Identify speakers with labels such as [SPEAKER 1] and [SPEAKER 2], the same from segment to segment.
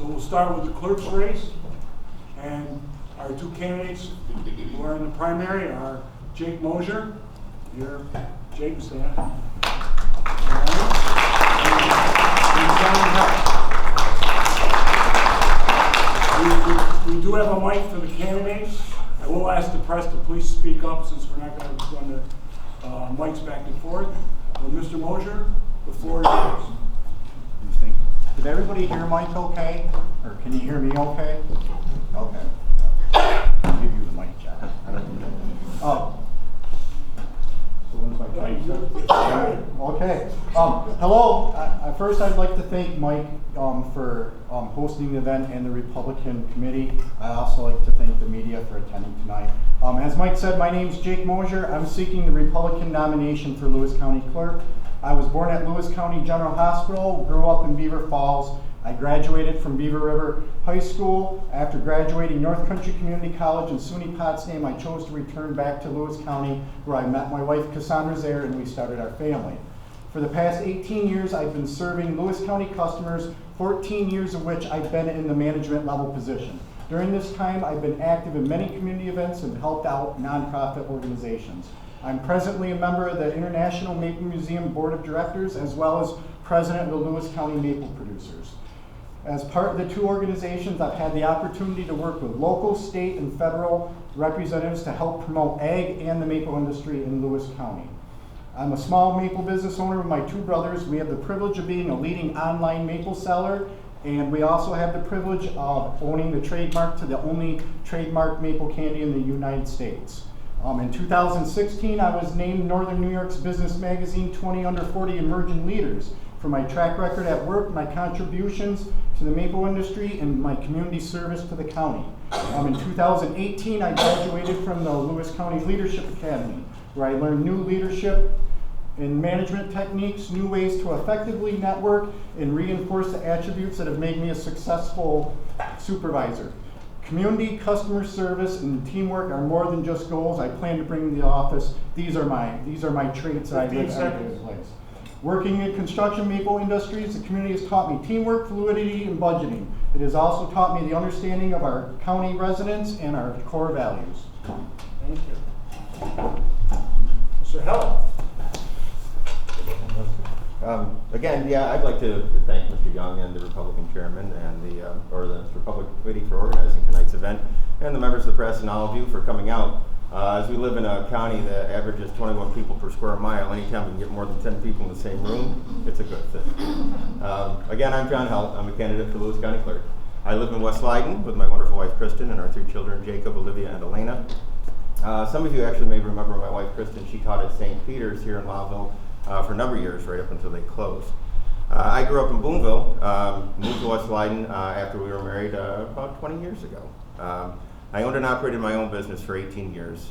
[SPEAKER 1] So we'll start with the clerk's race, and our two candidates who are in the primary are Jake Moser. Here, Jake, stand. And John Healt. We do have a mic for the candidates. I will ask the press to please speak up since we're not going to run the mics back and forth. But Mr. Moser, the floor is yours.
[SPEAKER 2] Did everybody hear Mike okay? Or can you hear me okay? Okay. I'll give you the mic, Jack. Okay. Hello. First, I'd like to thank Mike for hosting the event and the Republican committee. I'd also like to thank the media for attending tonight. As Mike said, my name is Jake Moser. I'm seeking the Republican nomination for Lewis County Clerk. I was born at Lewis County General Hospital, grew up in Beaver Falls. I graduated from Beaver River High School. After graduating North Country Community College in SUNY Potsdam, I chose to return back to Lewis County, where I met my wife Cassandra Zaire and we started our family. For the past 18 years, I've been serving Lewis County customers, 14 years of which I've been in the management level position. During this time, I've been active in many community events and helped out nonprofit organizations. I'm presently a member of the International Maple Museum Board of Directors, as well as president of the Lewis County Maple Producers. As part of the two organizations, I've had the opportunity to work with local, state, and federal representatives to help promote ag and the maple industry in Lewis County. I'm a small maple business owner with my two brothers. We have the privilege of being a leading online maple seller, and we also have the privilege of owning the trademark to the only trademark maple candy in the United States. In 2016, I was named Northern New York's Business Magazine 20 Under 40 Emerging Leaders for my track record at work, my contributions to the maple industry, and my community service to the county. In 2018, I graduated from the Lewis County Leadership Academy, where I learned new leadership and management techniques, new ways to effectively network and reinforce the attributes that have made me a successful supervisor. Community, customer service, and teamwork are more than just goals I plan to bring to the office. These are my traits that I live every day. Working in construction maple industries, the community has taught me teamwork, fluidity, and budgeting. It has also taught me the understanding of our county residents and our core values.
[SPEAKER 1] Thank you. Mr. Healt.
[SPEAKER 3] Again, I'd like to thank Mr. Young and the Republican chairman and the Republican committee for organizing tonight's event, and the members of the press and all of you for coming out. As we live in a county that averages 21 people per square mile, anytime we can get more than 10 people in the same room, it's a good thing. Again, I'm John Healt. I'm a candidate for Lewis County Clerk. I live in West Leyden with my wonderful wife Kristen and our three children, Jacob, Olivia, and Elena. Some of you actually may remember my wife Kristen. She taught at St. Peter's here in Lowville for a number of years, right up until they closed. I grew up in Boonville, moved to West Leyden after we were married about 20 years ago. I owned and operated my own business for 18 years,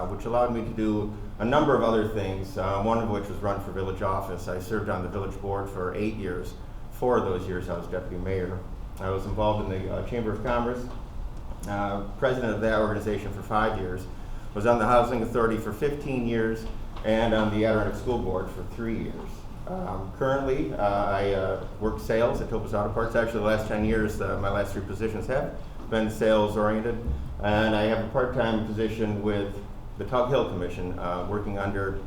[SPEAKER 3] which allowed me to do a number of other things, one of which was run for village office. I served on the village board for 8 years. 4 of those years I was deputy mayor. I was involved in the Chamber of Commerce, president of that organization for 5 years, was on the Housing Authority for 15 years, and on the Adirondack School Board for 3 years. Currently, I work sales at Topaz Auto Parts. Actually, the last 10 years, my last 3 positions have been sales-oriented, and I have a part-time position with the Tug Hill Commission, working under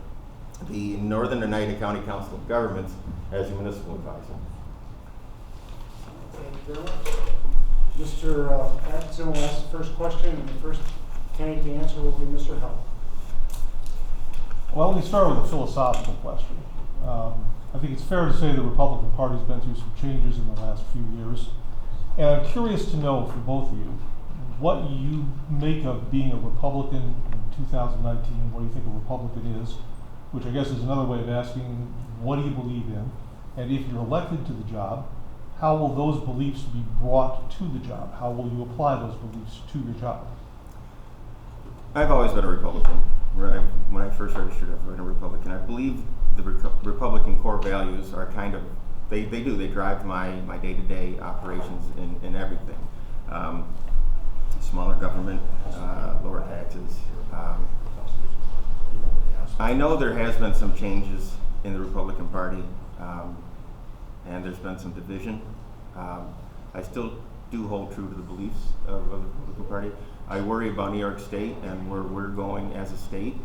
[SPEAKER 3] the Northern Oneida County Council of Governments as a municipal advisor.
[SPEAKER 1] Thank you very much. Mr. Atkinson will ask the first question, and the first candidate to answer will be Mr. Healt.
[SPEAKER 4] Well, let me start with a philosophical question. I think it's fair to say the Republican Party's been through some changes in the last few years. And I'm curious to know from both of you what you make of being a Republican in 2019, what do you think a Republican is, which I guess is another way of asking, what do you believe in? And if you're elected to the job, how will those beliefs be brought to the job? How will you apply those beliefs to your job?
[SPEAKER 3] I've always been a Republican. When I first registered, I've been a Republican. I believe the Republican core values are kind of, they drive my day-to-day operations in everything. Smaller government, lower taxes. I know there has been some changes in the Republican Party, and there's been some division. I still do hold true to the beliefs of the Republican Party. I worry about New York State and where we're going as a state.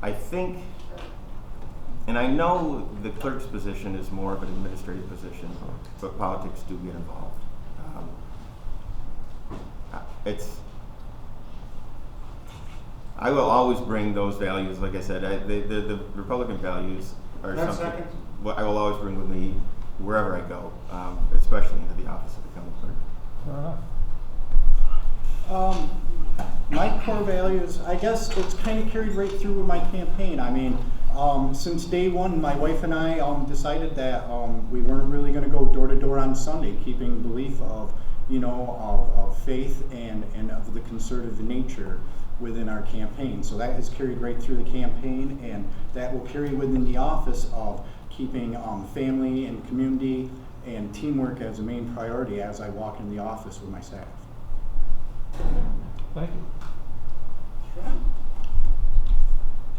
[SPEAKER 3] I think, and I know the clerk's position is more of an administrative position, but politics do get involved. I will always bring those values, like I said, the Republican values are
[SPEAKER 1] That's
[SPEAKER 3] something
[SPEAKER 1] second.
[SPEAKER 3] what I will always bring with me wherever I go, especially into the office of the county clerk.
[SPEAKER 4] Fair enough.
[SPEAKER 2] My core values, I guess it's kind of carried right through with my campaign. I mean, since day one, my wife and I decided that we weren't really going to go door to door on Sunday, keeping belief of, of faith and of the conservative nature within our campaign. So that has carried right through the campaign, and that will carry within the office of keeping family and community and teamwork as a main priority as I walk in the office with my staff.
[SPEAKER 4] Thank you.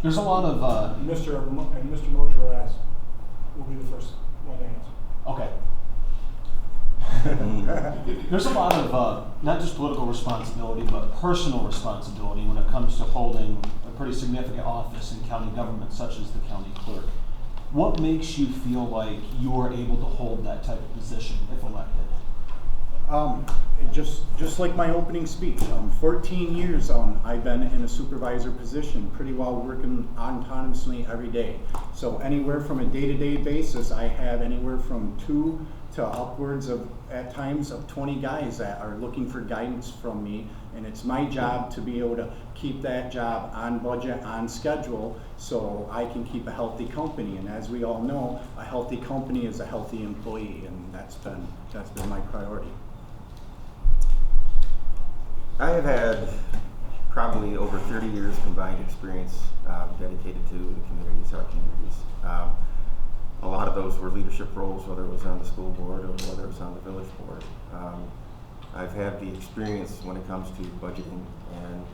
[SPEAKER 4] There's a lot of
[SPEAKER 1] Mr. Moser asked, will be the first one to answer.
[SPEAKER 5] Okay. There's a lot of not just political responsibility, but personal responsibility when it comes to holding a pretty significant office in county government, such as the county clerk. What makes you feel like you are able to hold that type of position if elected?
[SPEAKER 2] Just like my opening speech, 14 years I've been in a supervisor position, pretty well working autonomously every day. So anywhere from a day-to-day basis, I have anywhere from 2 to upwards of, at times, of 20 guys that are looking for guidance from me, and it's my job to be able to keep that job on budget, on schedule, so I can keep a healthy company. And as we all know, a healthy company is a healthy employee, and that's been my priority.
[SPEAKER 3] I have had probably over 30 years combined experience dedicated to the communities, our communities. A lot of those were leadership roles, whether it was on the school board or whether it was on the village board. I've had the experience when it comes to budgeting and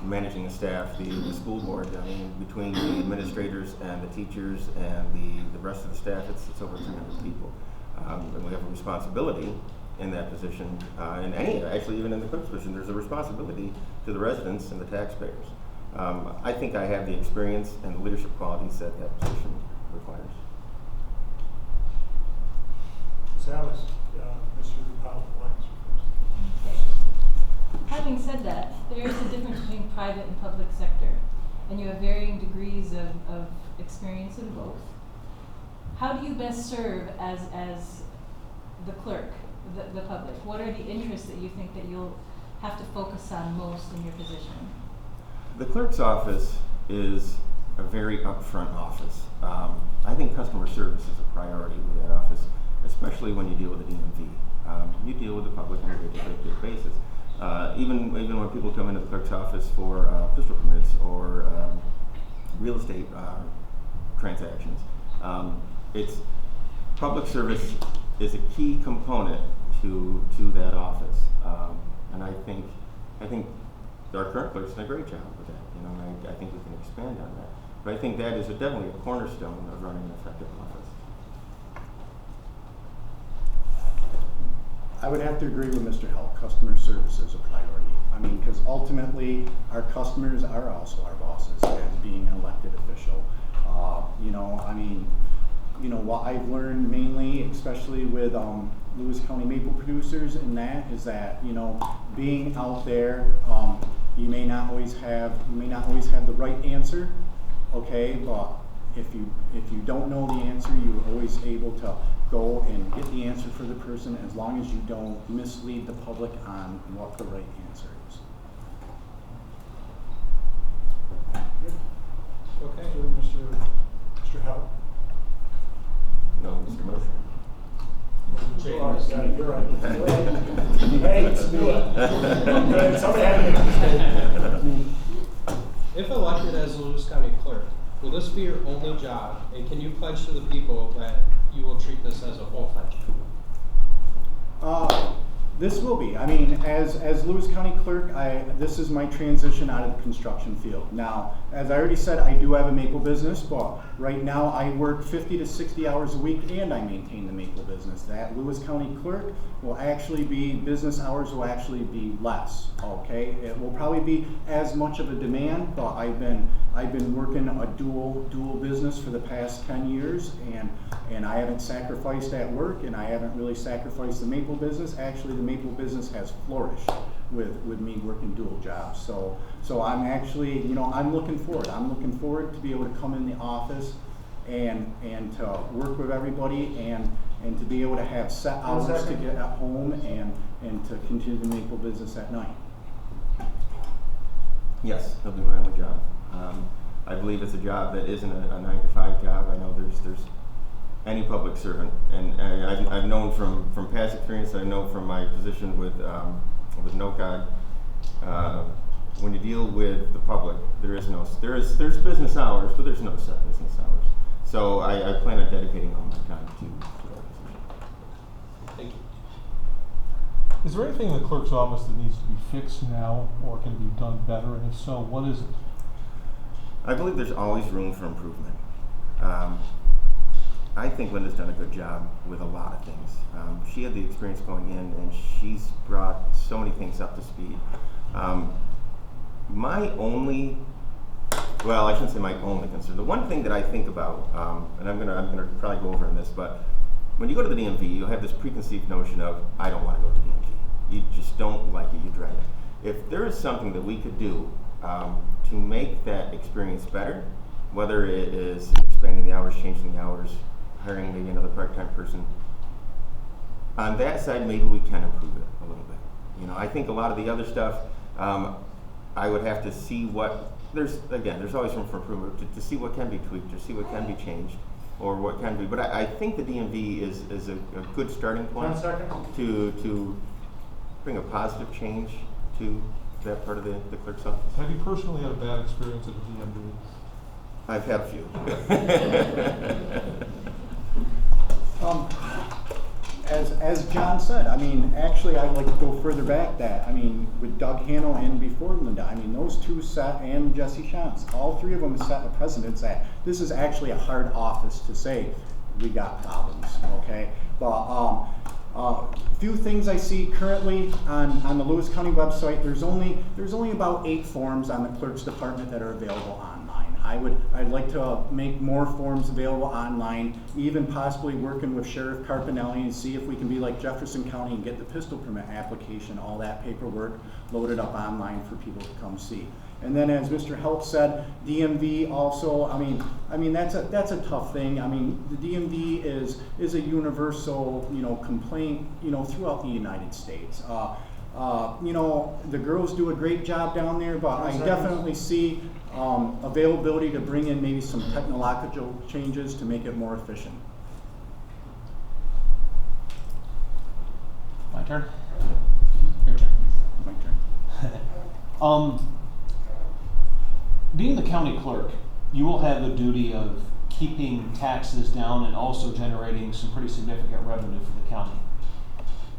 [SPEAKER 3] managing the staff, the school board. I mean, between the administrators and the teachers and the rest of the staff, it's over 300 people. And we have a responsibility in that position, in any, actually even in the clerk's position, there's a responsibility to the residents and the taxpayers. I think I have the experience and the leadership qualities that that position requires.
[SPEAKER 1] Salas, Mr. Healt will answer first.
[SPEAKER 6] Having said that, there is a difference between private and public sector, and you have varying degrees of experience in both. How do you best serve as the clerk, the public? What are the interests that you think that you'll have to focus on most in your position?
[SPEAKER 3] The clerk's office is a very upfront office. I think customer service is a priority with that office, especially when you deal with the DMV. You deal with the public on a day-to-day basis. Even when people come into the clerk's office for pistol permits or real estate transactions, it's public service is a key component to that office, and I think our current clerk's done a great job with that. And I think we can expand on that. But I think that is definitely a cornerstone of running an effective office.
[SPEAKER 2] I would have to agree with Mr. Healt. Customer service is a priority. I mean, because ultimately our customers are also our bosses as being an elected official. What I've learned mainly, especially with Lewis County maple producers, and that is that being out there, you may not always have the right answer, okay, but if you don't know the answer, you're always able to go and get the answer for the person, as long as you don't mislead the public on what the right answer is.
[SPEAKER 1] Okay. Mr. Healt.
[SPEAKER 3] No, Mr. Moser.
[SPEAKER 1] You're right. Hey, let's do it. Somebody had to make a mistake.
[SPEAKER 7] If elected as the Lewis County Clerk, will this be your only job, and can you pledge to the people that you will treat this as a full-time job?
[SPEAKER 2] This will be. I mean, as Lewis County Clerk, this is my transition out of the construction field. Now, as I already said, I do have a maple business, but right now I work 50 to 60 hours a week and I maintain the maple business. That Lewis County Clerk will actually be, business hours will actually be less, okay? It will probably be as much of a demand, but I've been working a dual business for the past 10 years, and I haven't sacrificed that work, and I haven't really sacrificed the maple business. Actually, the maple business has flourished with me working dual jobs. So I'm actually, you know, I'm looking forward. I'm looking forward to be able to come in the office and to work with everybody and to be able to have set hours to get at home and to continue the maple business at night.
[SPEAKER 3] Yes, he'll do my only job. I believe it's a job that isn't a 9-to-5 job. I know there's any public servant, and I've known from past experience. I know from my position with NOCOG, when you deal with the public, there's business hours, but there's no set business hours. So I plan on dedicating all my time to that position.
[SPEAKER 7] Thank you.
[SPEAKER 4] Is there anything in the clerk's office that needs to be fixed now or can be done better? And if so, what is it?
[SPEAKER 3] I believe there's always room for improvement. I think Linda's done a good job with a lot of things. She had the experience going in, and she's brought so many things up to speed. My only, well, I shouldn't say my only concern. The one thing that I think about, and I'm gonna probably go over in this, but when you go to the DMV, you'll have this preconceived notion of, I don't want to go to the DMV. You just don't like it, you dread it. If there is something that we could do to make that experience better, whether it is expanding the hours, changing the hours, hiring maybe another part-time person, on that side, maybe we can improve it a little bit. You know, I think a lot of the other stuff, I would have to see what, there's always room for improvement, to see what can be tweaked, or see what can be changed, or what can be, but I think the DMV is a good starting point to bring a positive change to that part of the clerk's office.
[SPEAKER 4] Have you personally had a bad experience at the DMV?
[SPEAKER 3] I've had a few.
[SPEAKER 2] As John said, I mean, actually, I'd like to go further back that, I mean, with Doug Hanno and before Linda, I mean, those two set, and Jesse Shantz, all three of them set a precedence that this is actually a hard office to say, we got problems, okay? But few things I see currently on the Lewis County website, there's only about 8 forms on the clerk's department that are available online. I'd like to make more forms available online, even possibly working with Sheriff Carpinelli and see if we can be like Jefferson County and get the pistol permit application, all that paperwork loaded up online for people to come see. And then, as Mr. Healt said, DMV also, I mean that's a tough thing. I mean, the DMV is a universal, you know, complaint, you know, throughout the United States. You know, the girls do a great job down there, but I definitely see availability to bring in maybe some technological changes to make it more efficient.
[SPEAKER 5] My turn? Your turn.
[SPEAKER 2] My turn.
[SPEAKER 5] Being the county clerk, you will have the duty of keeping taxes down and also generating some pretty significant revenue for the county.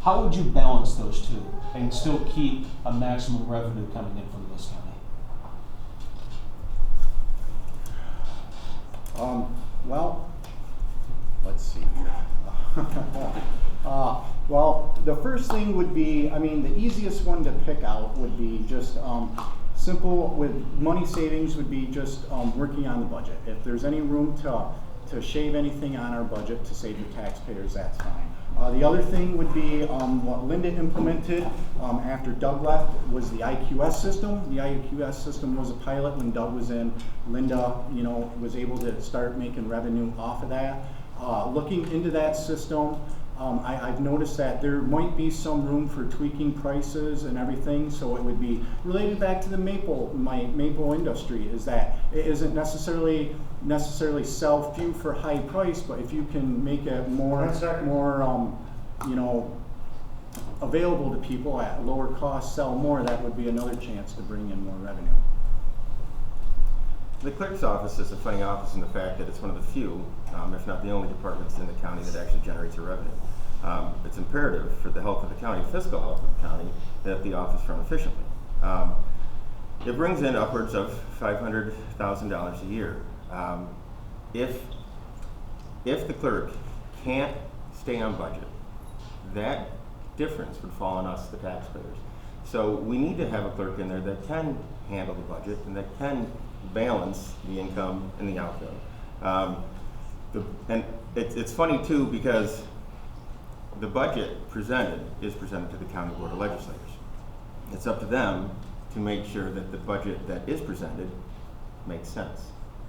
[SPEAKER 5] How would you balance those two and still keep a maximum revenue coming in from Lewis County?
[SPEAKER 2] Well, let's see here. Well, the first thing would be, I mean, the easiest one to pick out would be just simple with money savings would be just working on the budget. If there's any room to shave anything on our budget to save the taxpayers, that's fine. The other thing would be what Linda implemented after Doug left was the IQS system. The IQS system was a pilot when Doug was in. Linda, you know, was able to start making revenue off of that. Looking into that system, I've noticed that there might be some room for tweaking prices and everything, so it would be related back to the maple industry, is that it isn't necessarily sell few for high price, but if you can make it more you know, available to people at lower cost, sell more, that would be another chance to bring in more revenue.
[SPEAKER 3] The clerk's office is a funny office in the fact that it's one of the few, if not the only departments in the county that actually generates a revenue. It's imperative for the health of the county, fiscal health of the county, that the office run efficiently. It brings in upwards of $500,000 a year. If the clerk can't stay on budget, that difference would fall on us, the taxpayers. So we need to have a clerk in there that can handle the budget and that can balance the income and the outgo. And it's funny too, because the budget is presented to the county board of legislators. It's up to them to make sure that the budget that is presented makes sense.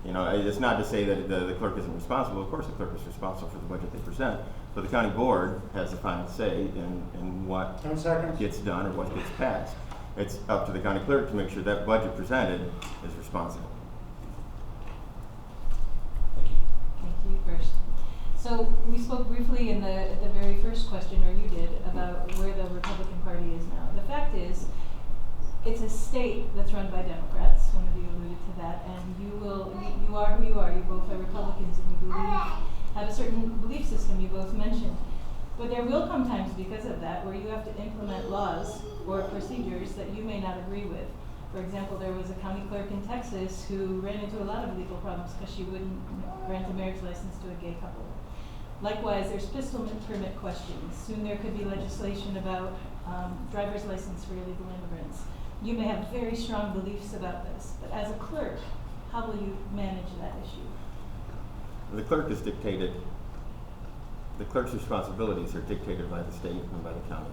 [SPEAKER 3] You know, it's not to say that the clerk isn't responsible. Of course the clerk is responsible for the budget they present, but the county board has the final say in what
[SPEAKER 1] 10 seconds.
[SPEAKER 3] gets done or what gets passed. It's up to the county clerk to make sure that budget presented is responsible.
[SPEAKER 5] Thank you.
[SPEAKER 6] Thank you first. So we spoke briefly in the very first question, or you did, about where the Republican Party is now. The fact is, it's a state that's run by Democrats. One of you alluded to that, and you are who you are. You both are Republicans, and you have a certain belief system. You both mentioned, but there will come times because of that where you have to implement laws or procedures that you may not agree with. For example, there was a county clerk in Texas who ran into a lot of legal problems because she wouldn't grant a marriage license to a gay couple. Likewise, there's pistol permit questions. Soon there could be legislation about driver's license for illegal immigrants. You may have very strong beliefs about this, but as a clerk, how will you manage that issue?
[SPEAKER 3] The clerk is dictated, the clerk's responsibilities are dictated by the state and by the county.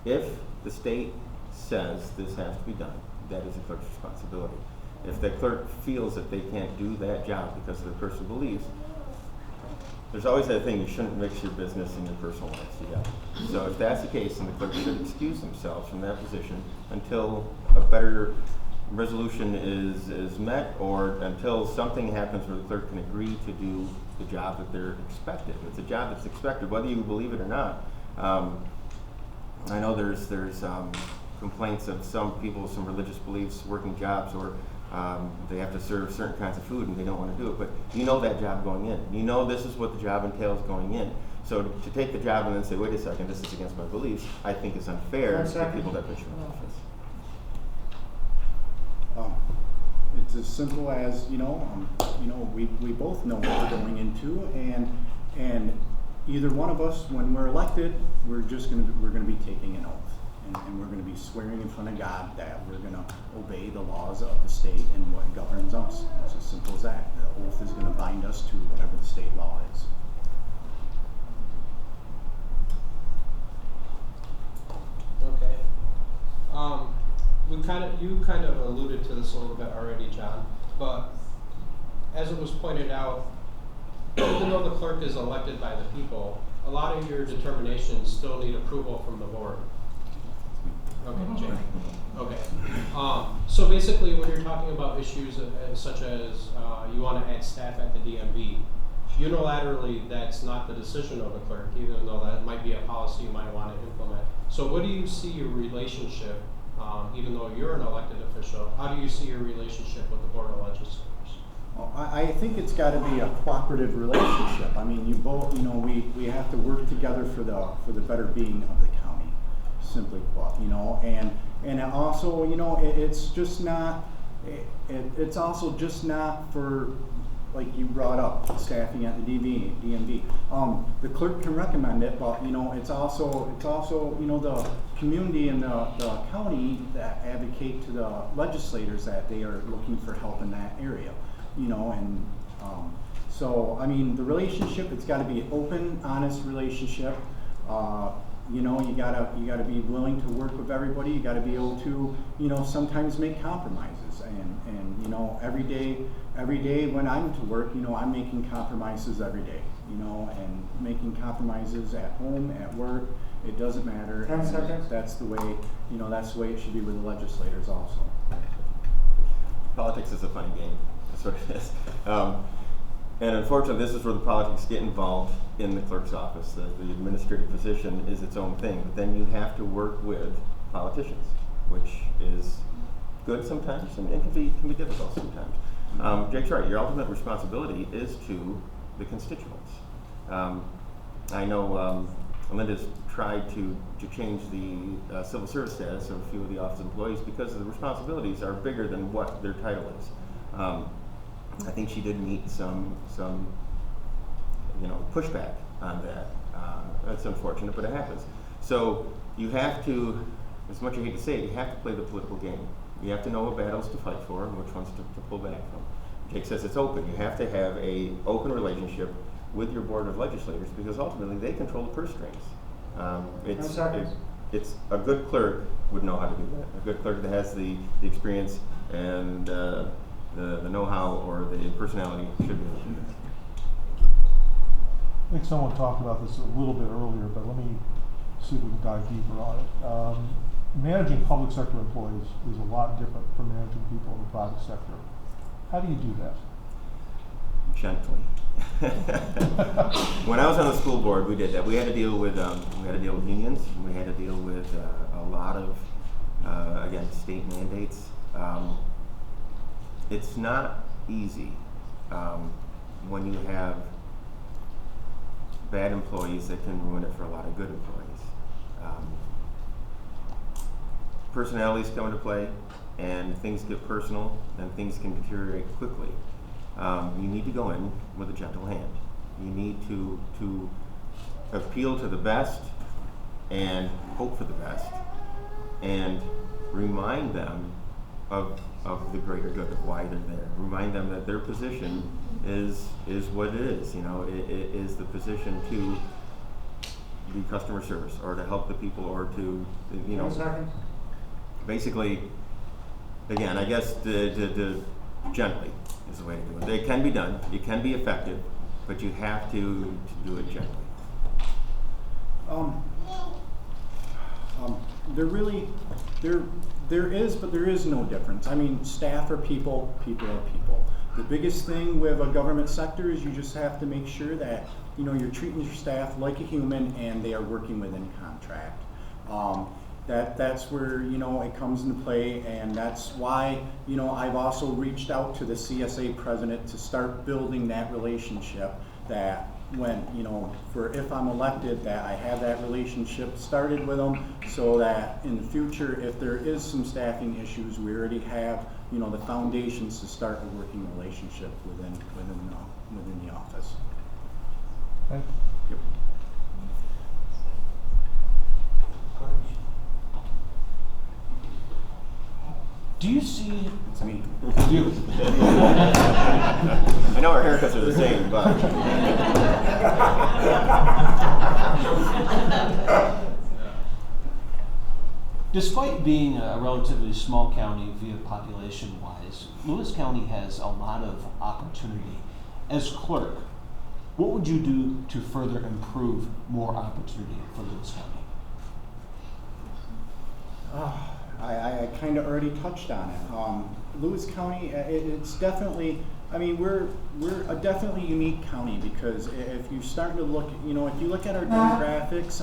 [SPEAKER 3] If the state says this has to be done, that is the clerk's responsibility. If the clerk feels that they can't do that job because of their personal beliefs, there's always that thing, you shouldn't mix your business and your personal life together. So if that's the case, then the clerk should excuse themselves from that position until a better resolution is met, or until something happens where the clerk can agree to do the job that they're expected. It's a job that's expected, whether you believe it or not. I know there's complaints of some people, some religious beliefs, working jobs, or they have to serve certain kinds of food and they don't want to do it, but you know that job going in. You know this is what the job entails going in. So to take the job and then say, wait a second, this is against my beliefs, I think is unfair to the people that put you in office.
[SPEAKER 2] It's as simple as, we both know what we're going into, and either one of us, when we're elected, we're gonna be taking an oath. And we're going to be swearing in front of God that we're going to obey the laws of the state and what governs us. It's as simple as that. The oath is going to bind us to whatever the state law is.
[SPEAKER 7] Okay. You kind of alluded to this a little bit already, John, but as it was pointed out, even though the clerk is elected by the people, a lot of your determinations still need approval from the board. Okay, Jake. Okay. So basically, when you're talking about issues such as you want to add staff at the DMV, unilaterally, that's not the decision of the clerk, even though that might be a policy you might want to implement. So what do you see your relationship, even though you're an elected official, how do you see your relationship with the Board of Legislators?
[SPEAKER 2] Well, I think it's got to be a cooperative relationship. I mean, you both, we have to work together for the better being of the county, simply put, and also, it's just not, it's also just not for, like you brought up, staffing at the DMV. The clerk can recommend it, but it's also the community and the county that advocate to the legislators that they are looking for help in that area, so I mean the relationship, it's got to be an open, honest relationship. You gotta be willing to work with everybody. You gotta be able to, sometimes make compromises. And every day when I'm to work, I'm making compromises every day. And making compromises at home, at work, it doesn't matter.
[SPEAKER 1] 10 seconds.
[SPEAKER 2] That's the way, that's the way it should be with the legislators also.
[SPEAKER 3] Politics is a funny game. That's what it is. And unfortunately, this is where the politics get involved in the clerk's office. The administrative position is its own thing, but then you have to work with politicians, which is good sometimes and can be difficult sometimes. Jake's right. Your ultimate responsibility is to the constituents. I know Linda's tried to change the civil service status of a few of the office employees because the responsibilities are bigger than what their title is. I think she did meet some pushback on that. That's unfortunate, but it happens. So you have to, as much as I hate to say it, you have to play the political game. You have to know what battles to fight for and which ones to pull back from. Jake says it's open. You have to have an open relationship with your board of legislators because ultimately they control the purse strings. It's a good clerk would know how to do that. A good clerk that has the experience and the know-how or the personality should be able to do that.
[SPEAKER 4] I think someone talked about this a little bit earlier, but let me see if we can dive deeper on it. Managing public sector employees is a lot different from managing people in the private sector. How do you do that?
[SPEAKER 3] Gently. When I was on the school board, we did that. We had to deal with unions. We had to deal with a lot of again state mandates. It's not easy when you have bad employees that can ruin it for a lot of good employees. Personalities come into play, and things get personal, and things can deteriorate quickly. You need to go in with a gentle hand. You need to appeal to the best and hope for the best, and remind them of the greater good of why they're there. Remind them that their position is what it is. It is the position to be customer service or to help the people or to basically, again, I guess the gently is the way to do it. It can be done. It can be effective, but you have to do it gently.
[SPEAKER 2] There is no difference. I mean, staff are people, people are people. The biggest thing with a government sector is you just have to make sure that you're treating your staff like a human and they are working within contract. That's where it comes into play, and that's why I've also reached out to the CSA president to start building that relationship. That when if I'm elected, that I have that relationship started with them, so that in the future, if there is some staffing issues, we already have the foundations to start a working relationship within the office.
[SPEAKER 4] Okay.
[SPEAKER 2] Yep.
[SPEAKER 5] Do you see?
[SPEAKER 2] It's me.
[SPEAKER 5] You.
[SPEAKER 3] I know our haircuts are the same, but
[SPEAKER 5] Despite being a relatively small county via population-wise, Lewis County has a lot of opportunity. As clerk, what would you do to further improve more opportunity for Lewis County?
[SPEAKER 2] I kind of already touched on it. Lewis County, it's definitely, we're a definitely unique county, because if you start to look, if you look at our demographics,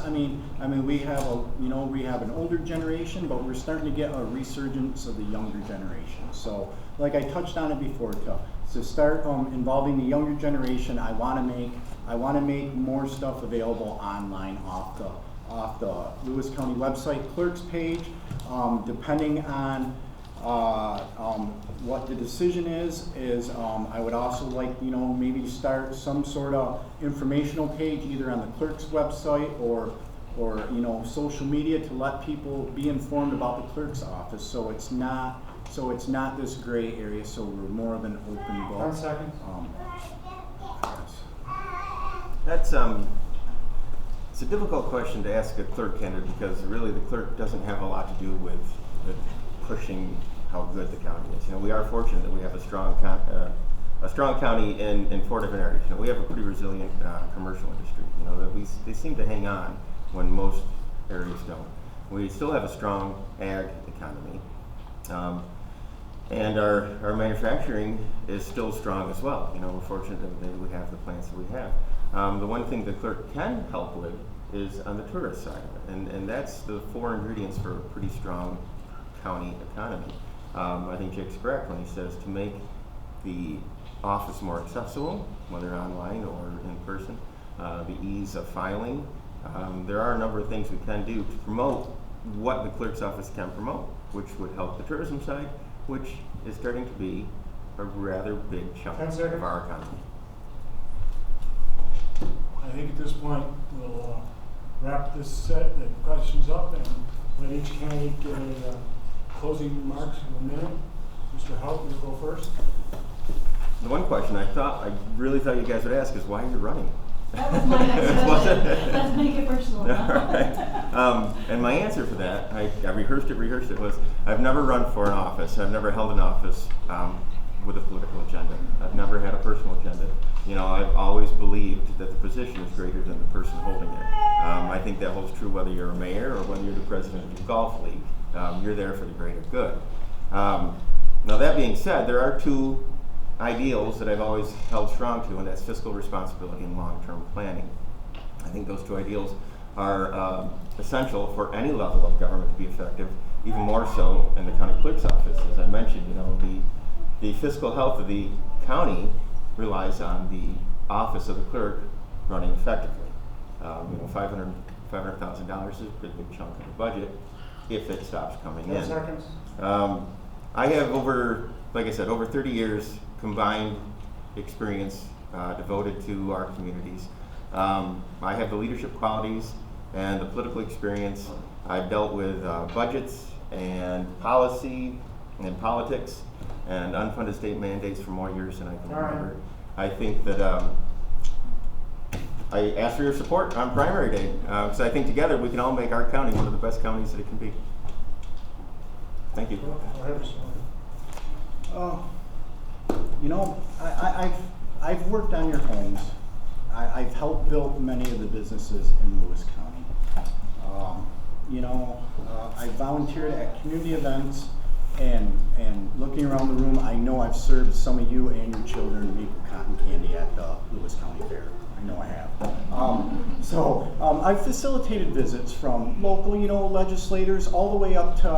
[SPEAKER 2] we have an older generation, but we're starting to get a resurgence of the younger generation. So, like I touched on it before, to start involving the younger generation, I want to make more stuff available online off the Lewis County website clerk's page. Depending on what the decision is I would also like maybe start some sort of informational page either on the clerk's website or social media to let people be informed about the clerk's office, so it's not this gray area, so we're more of an open book.
[SPEAKER 1] 1 second.
[SPEAKER 3] that's it's a difficult question to ask a clerk candidate, because really the clerk doesn't have a lot to do with pushing how good the county is. We are fortunate that we have a strong county in 4 different areas. We have a pretty resilient commercial industry. That they seem to hang on when most areas don't. We still have a strong ag economy, and our manufacturing is still strong as well. We're fortunate that we have the plants that we have. The one thing the clerk can help with is on the tourist side of it, and that's the 4 ingredients for a pretty strong county economy. I think Jake's correct when he says to make the office more accessible, whether online or in person, the ease of filing, There are a number of things we can do to promote what the clerk's office can promote, which would help the tourism side, which is starting to be a rather big chunk
[SPEAKER 1] 10 seconds.
[SPEAKER 3] of our economy.
[SPEAKER 1] I think at this point, we'll wrap this set of questions up and let each candidate give a closing remarks in a minute. Mr. Healt, you go first.
[SPEAKER 3] The one question I really thought you guys would ask is why you're running.
[SPEAKER 6] That was my next question. Let's make it personal
[SPEAKER 3] All right. And my answer for that, I rehearsed it, was I've never run for an office. I've never held an office with a political agenda. I've never had a personal agenda. You know, I've always believed that the position is greater than the person holding it. I think that holds true whether you're a mayor or whether you're the president of the golf league. You're there for the greater good. Now that being said, there are two ideals that I've always held strong to, and that's fiscal responsibility and long-term planning. I think those two ideals are essential for any level of government to be effective, even more so in the county clerk's office. As I mentioned, you know, the fiscal health of the county relies on the office of the clerk running effectively. You know, $500,000 is a pretty big chunk of the budget if it stops coming
[SPEAKER 1] 10
[SPEAKER 3] in.
[SPEAKER 1] seconds.
[SPEAKER 3] I have over 30 years combined experience devoted to our communities. I have the leadership qualities and the political experience. I've dealt with budgets and policy and politics and unfunded state mandates for more years than I can remember. I think that I ask for your support on primary day because I think together we can all make our county one of the best counties that it can be. Thank you.
[SPEAKER 2] You know, I've worked on your homes. I've helped build many of the businesses in Lewis County. You know, I volunteered at community events, and looking around the room, I know I've served some of you and your children maple cotton candy at the Lewis County Fair. I know I have. I've facilitated visits from local, you know, legislators all the way up to,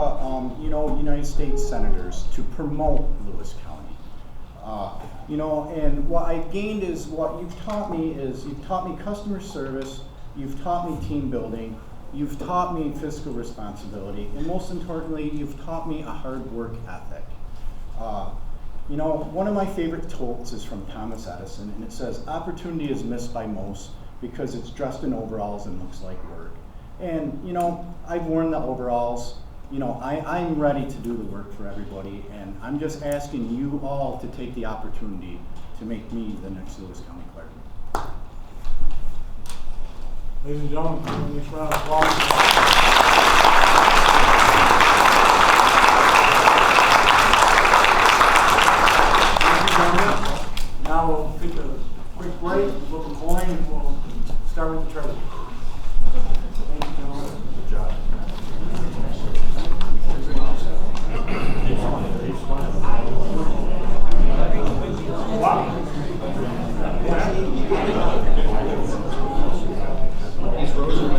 [SPEAKER 2] you know, United States senators to promote Lewis County. You know, and what I've gained is what you've taught me customer service, you've taught me team building, you've taught me fiscal responsibility, and most importantly, you've taught me a hard work ethic. You know, one of my favorite quotes is from Thomas Edison, and it says, "Opportunity is missed by most because it's dressed in overalls and looks like work." And, you know, I've worn the overalls. You know, I'm ready to do the work for everybody, and I'm just asking you all to take the opportunity to make me the next Lewis County Clerk.
[SPEAKER 1] Ladies and gentlemen, give them this round of applause. Now we'll take a quick break, flip a coin, and we'll start with the treasurer. Thank you, gentlemen. Good job.
[SPEAKER 7] These roses